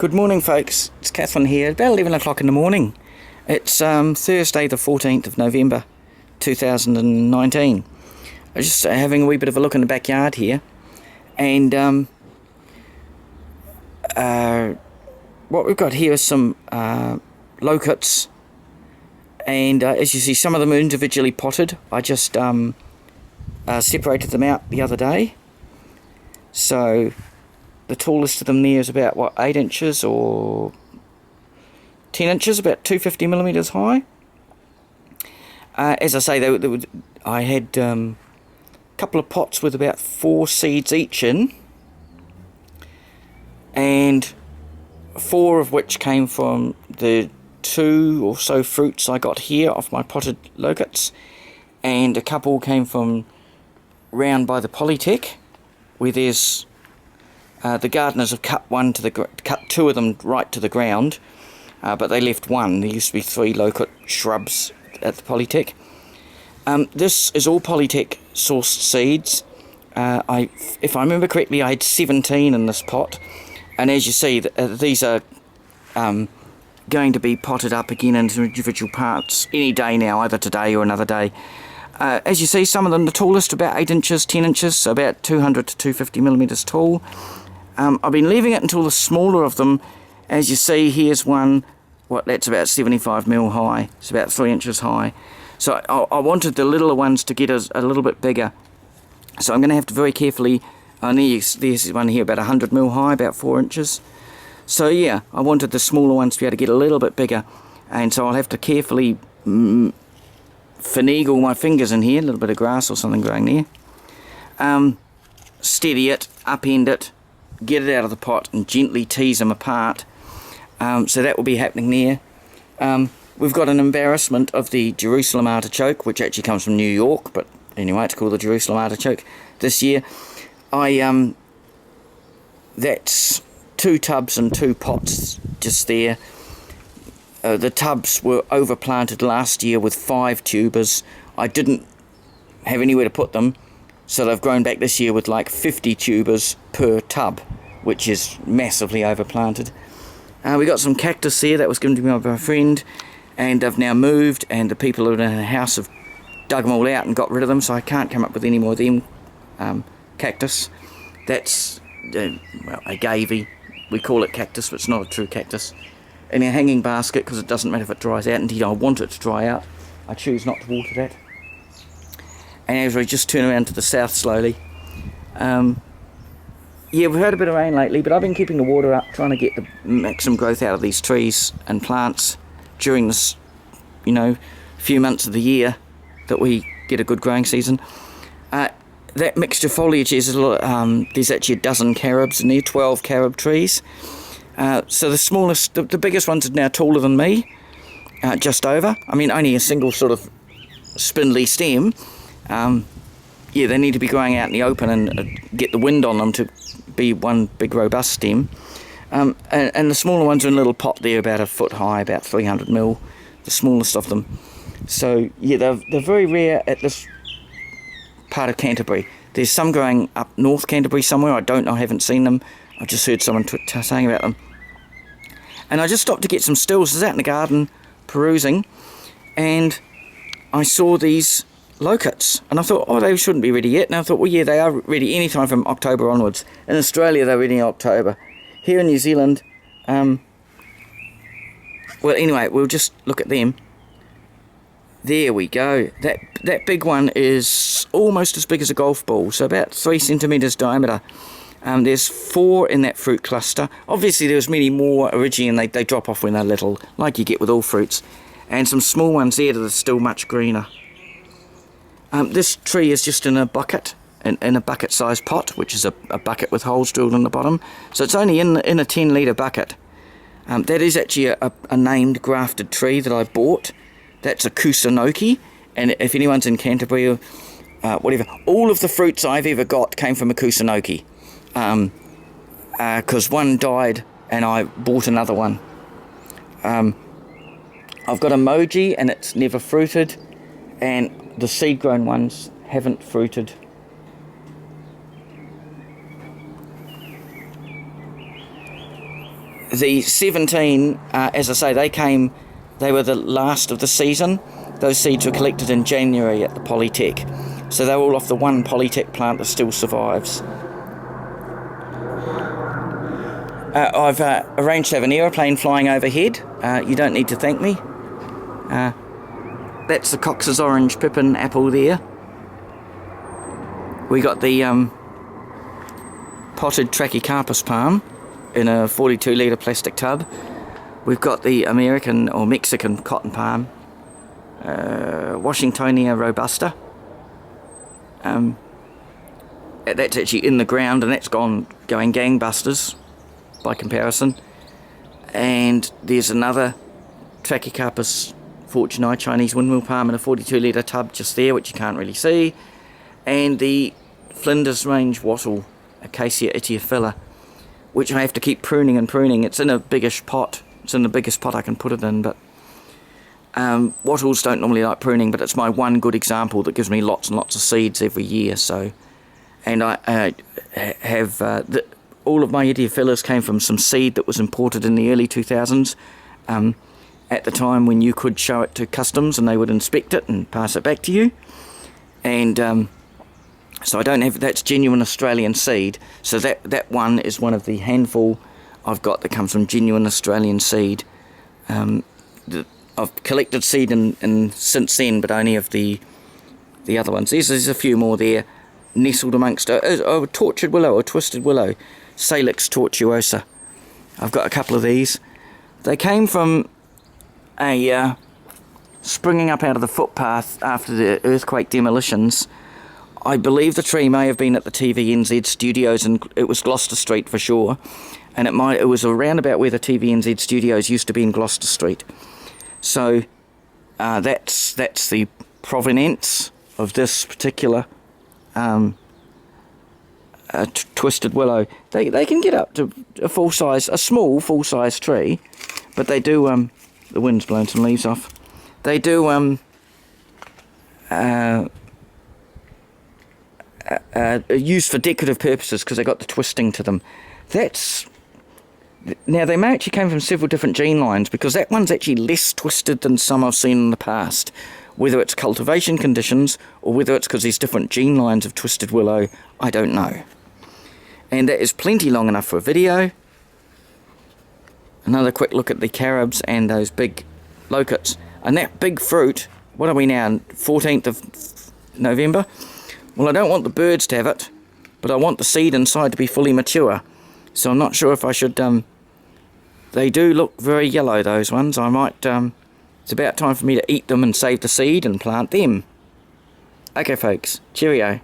Good morning, folks. It's Catherine here. About 11 o'clock in the morning. It's Thursday the 14th of November 2019. I'm just having a wee bit of a look in the backyard here, and what we've got here is some loquats, and as you see, some of them are individually potted. I just separated them out the other day. So the tallest of them there is about, what, 8 inches or 10 inches, about 250 millimeters high. As I say, I had a couple of pots with about 4 seeds each in, and 4 of which came from the 2 or so fruits I got here off my potted loquats, and a couple came from round by the Polytech, where there's the gardeners have cut cut 2 of them right to the ground, but they left 1. There used to be 3 loquat shrubs at the Polytech. This is all Polytech sourced seeds. If I remember correctly, I had 17 in this pot, and as you see, these are going to be potted up again into individual parts any day now, either today or another day. As you see, some of them, the tallest, about 8 inches, 10 inches, so about 200 to 250 millimeters tall. I've been leaving it until the smaller of them, as you see, here's one, that's about 75 mil high, it's about 3 inches high. So I wanted the littler ones to get a little bit bigger. So I'm going to have to very carefully, there's one here about 100 mil high, about 4 inches. So yeah, I wanted the smaller ones to be able to get a little bit bigger, and so I'll have to carefully finagle my fingers in here, a little bit of grass or something growing there. Steady it, upend it, get it out of the pot and gently tease them apart. So that will be happening there. We've got an embarrassment of the Jerusalem artichoke, which actually comes from New York, but anyway, it's called the Jerusalem artichoke this year. That's 2 tubs and 2 pots just there. The tubs were overplanted last year with 5 tubers. I didn't have anywhere to put them, so they've grown back this year with like 50 tubers per tub, which is massively overplanted. We got some cactus here that was given to me by a friend, and they've now moved, and the people who are in the house have dug them all out and got rid of them, so I can't come up with any more of them cactus. That's agave. We call it cactus, but it's not a true cactus. In a hanging basket, because it doesn't matter if it dries out. Indeed, I want it to dry out. I choose not to water that. And as we just turn around to the south slowly, yeah, we've had a bit of rain lately, but I've been keeping the water up, trying to get the maximum growth out of these trees and plants during this, few months of the year that we get a good growing season. That mixture foliage is there's actually a dozen carobs in there, 12 carob trees. So the smallest, the biggest ones are now taller than me, just over. I mean, only a single sort of spindly stem. Yeah, they need to be growing out in the open and get the wind on them to be one big robust stem. And the smaller ones are in a little pot there, about a foot high, about 300 mil, the smallest of them. So yeah, they're very rare at this part of Canterbury. There's some growing up North Canterbury somewhere. I don't know, I haven't seen them. I just heard someone saying about them. And I just stopped to get some stills. I was out in the garden perusing, and I saw these loquats, and I thought, oh, they shouldn't be ready yet. And I thought, well, yeah, they are ready anytime from October onwards. In Australia, they're ready in October. Here in New Zealand, well, anyway, we'll just look at them. There we go. That big one is almost as big as a golf ball, so about 3 centimetres diameter. There's 4 in that fruit cluster. Obviously, there's many more originally, and they drop off when they're little, like you get with all fruits. And some small ones there that are still much greener. This tree is just in a bucket, in a bucket-sized pot, which is a bucket with holes drilled in the bottom. So it's only in a 10-litre bucket. That is actually a named grafted tree that I bought. That's a Kusunoki, and if anyone's in Canterbury or whatever, all of the fruits I've ever got came from a Kusunoki. Because one died and I bought another one. I've got a Moji and it's never fruited, and the seed grown ones haven't fruited. The 17, as I say, they were the last of the season. Those seeds were collected in January at the Polytech. So they're all off the one Polytech plant that still survives. I've arranged to have an aeroplane flying overhead. You don't need to thank me. That's the Cox's orange pippin apple there. We got the potted Trachycarpus palm in a 42 litre plastic tub. We've got the American or Mexican cotton palm, Washingtonia robusta. That's actually in the ground and that's going gangbusters by comparison. And there's another Trachycarpus fortunei Chinese windmill palm in a 42 litre tub just there, which you can't really see. And the Flinder's range wattle, Acacia iteaphylla, which I have to keep pruning and pruning. It's in a biggish pot. It's in the biggest pot I can put it in, but wattles don't normally like pruning, but it's my one good example that gives me lots and lots of seeds every year. So, and I have all of my iteaphyllas came from some seed that was imported in the early 2000s. At the time when you could show it to customs and they would inspect it and pass it back to you. And so I don't have, that's genuine Australian seed. So that one is one of the handful I've got that comes from genuine Australian seed. I've collected seed in since then, but only of the other ones. There's a few more there, nestled amongst a tortured willow, a twisted willow, Salix tortuosa. I've got a couple of these. They came from a springing up out of the footpath after the earthquake demolitions. I believe the tree may have been at the TVNZ studios, and it was Gloucester Street for sure. And it was around about where the TVNZ studios used to be in Gloucester Street. So that's the provenance of this particular twisted willow. They can get up to a small full-size tree, but they do. The wind's blown some leaves off. They do used for decorative purposes because they got the twisting to them. Now they may actually came from several different gene lines, because that one's actually less twisted than some I've seen in the past. Whether it's cultivation conditions or whether it's because there's different gene lines of twisted willow, I don't know. And that is plenty long enough for a video. Another quick look at the Carobs and those big Loquats. And that big fruit, what are we now, 14th of November? Well, I don't want the birds to have it, but I want the seed inside to be fully mature. So I'm not sure if I should, they do look very yellow, those ones. I might, it's about time for me to eat them and save the seed and plant them. Okay folks, cheerio.